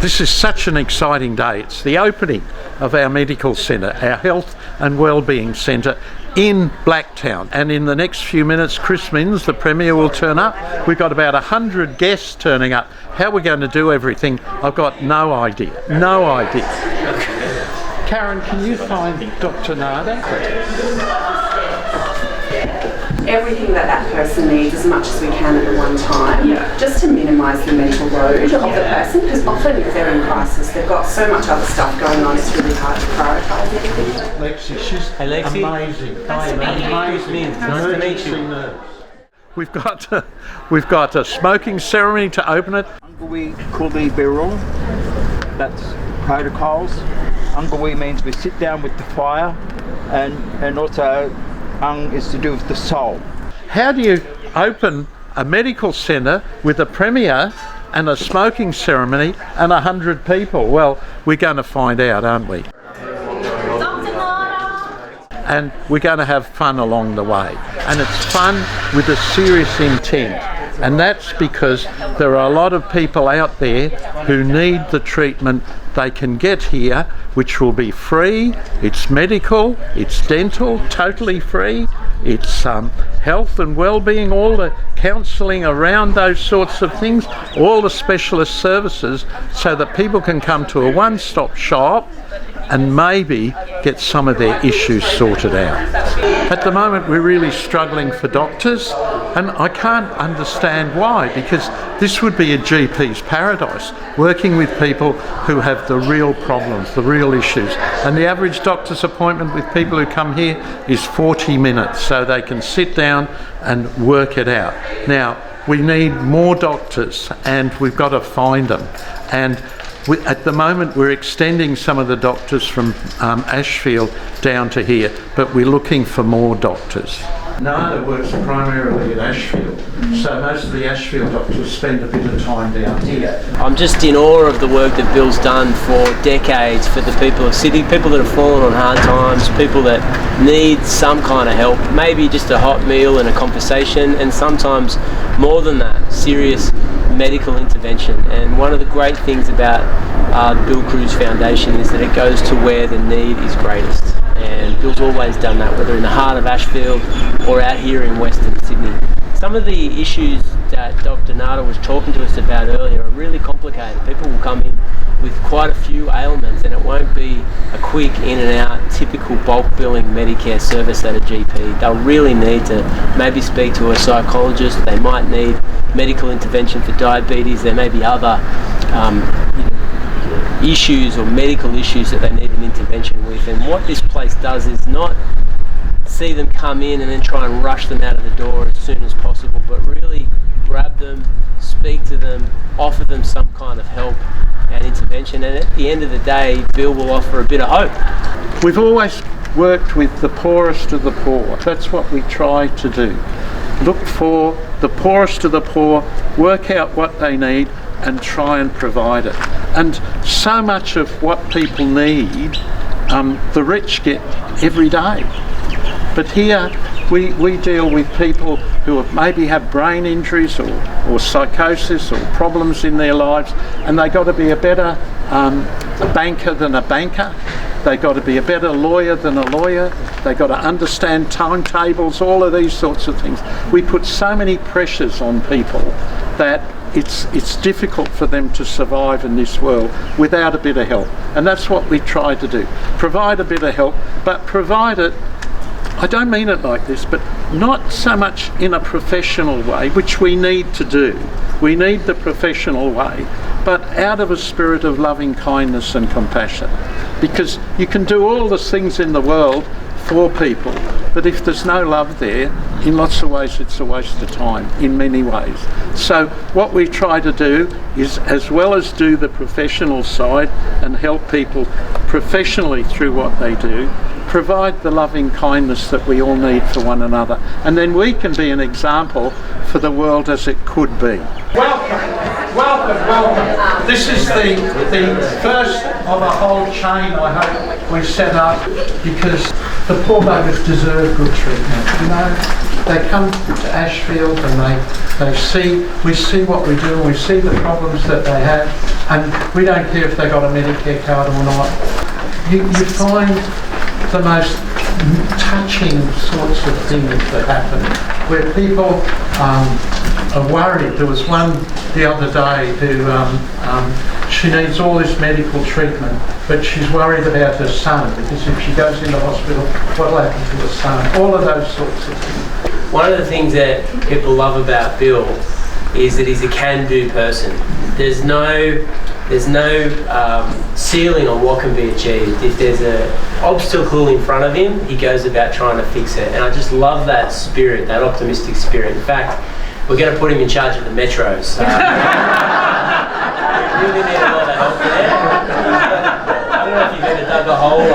This is such an exciting day. It's the opening of our medical centre, our health and wellbeing centre in Blacktown. And in the next few minutes, Chis Minns, the Premier, will turn up. We've got about 100 guests turning up. How we're going to do everything, I've got no idea. No idea. Karen, can you find Dr. Nada? Everything that person needs as much as we can at one time, just to minimise the mental load of the person, because often if they're in crisis, they've got so much other stuff going on, it's really hard to prioritise everything. Lexi, she's amazing. Nice to meet you. Nice to meet you. We've got a smoking ceremony to open it. We call the barrel. That's protocols. Angui means we sit down with the fire, and also Ang is to do with the soul. How do you open a medical centre with a premier and a smoking ceremony and 100 people? Well, we're going to find out, aren't we? And we're going to have fun along the way. And it's fun with a serious intent. And that's because there are a lot of people out there who need the treatment they can get here, which will be free. It's medical, it's dental, totally free. It's health and wellbeing, all the counselling around those sorts of things, all the specialist services, so that people can come to a one-stop shop and maybe get some of their issues sorted out. At the moment we're really struggling for doctors, and I can't understand why, because this would be a GP's paradise, working with people who have the real problems, the real issues. And the average doctor's appointment with people who come here is 40 minutes, so they can sit down and work it out. Now, we need more doctors, and we've got to find them. And at the moment we're extending some of the doctors from Ashfield down to here, but we're looking for more doctors. Nada works primarily at Ashfield, so most of the Ashfield doctors spend a bit of time down here. I'm just in awe of the work that Bill's done for decades for the people of Sydney, people that have fallen on hard times, people that need some kind of help, maybe just a hot meal and a conversation, and sometimes more than that, serious medical intervention. And one of the great things about the Bill Cruz Foundation is that it goes to where the need is greatest. And Bill's always done that, whether in the heart of Ashfield or out here in Western Sydney. Some of the issues that Dr. Nada was talking to us about earlier are really complicated. People will come in with quite a few ailments, and it won't be a quick in and out typical bulk billing Medicare service at a GP. They'll really need to maybe speak to a psychologist. They might need medical intervention for diabetes. There may be other issues or medical issues that they need an intervention with. And what this place does is not see them come in and then try and rush them out of the door as soon as possible, but really grab them, speak to them, offer them some kind of help and intervention. And at the end of the day, Bill will offer a bit of hope. We've always worked with the poorest of the poor. That's what we try to do. Look for the poorest of the poor, work out what they need, and try and provide it. And so much of what people need, the rich get every day. But here we deal with people who maybe have brain injuries or psychosis or problems in their lives, and they've got to be a better banker than a banker. They've got to be a better lawyer than a lawyer. They've got to understand timetables, all of these sorts of things. We put so many pressures on people that it's difficult for them to survive in this world without a bit of help. And that's what we try to do. Provide a bit of help, but provide it, I don't mean it like this, but not so much in a professional way, which we need to do. We need the professional way, but out of a spirit of loving kindness and compassion. Because you can do all the things in the world for people, but if there's no love there, in lots of ways it's a waste of time, in many ways. So what we try to do is, as well as do the professional side and help people professionally through what they do, provide the loving kindness that we all need for one another. And then we can be an example for the world as it could be. Welcome, welcome, welcome. This is the first of a whole chain, I hope, we set up, because the poor buggers deserve good treatment, you know. they come to Ashfield and we see what we do, and we see the problems that they have, and we don't care if they got a Medicare card or not. You find the most touching sorts of things that happen, where people are worried. There was one the other day who she needs all this medical treatment, but she's worried about her son, because if she goes into hospital, what will happen to her son? All of those sorts of things. One of the things that people love about Bill is that he's a can-do person. There's no ceiling on what can be achieved. If there's an obstacle in front of him, he goes about trying to fix it. And I just love that spirit, that optimistic spirit. In fact, we're going to put him in charge of the metros. We really need a lot of help there. I don't know if you've ever dug a hole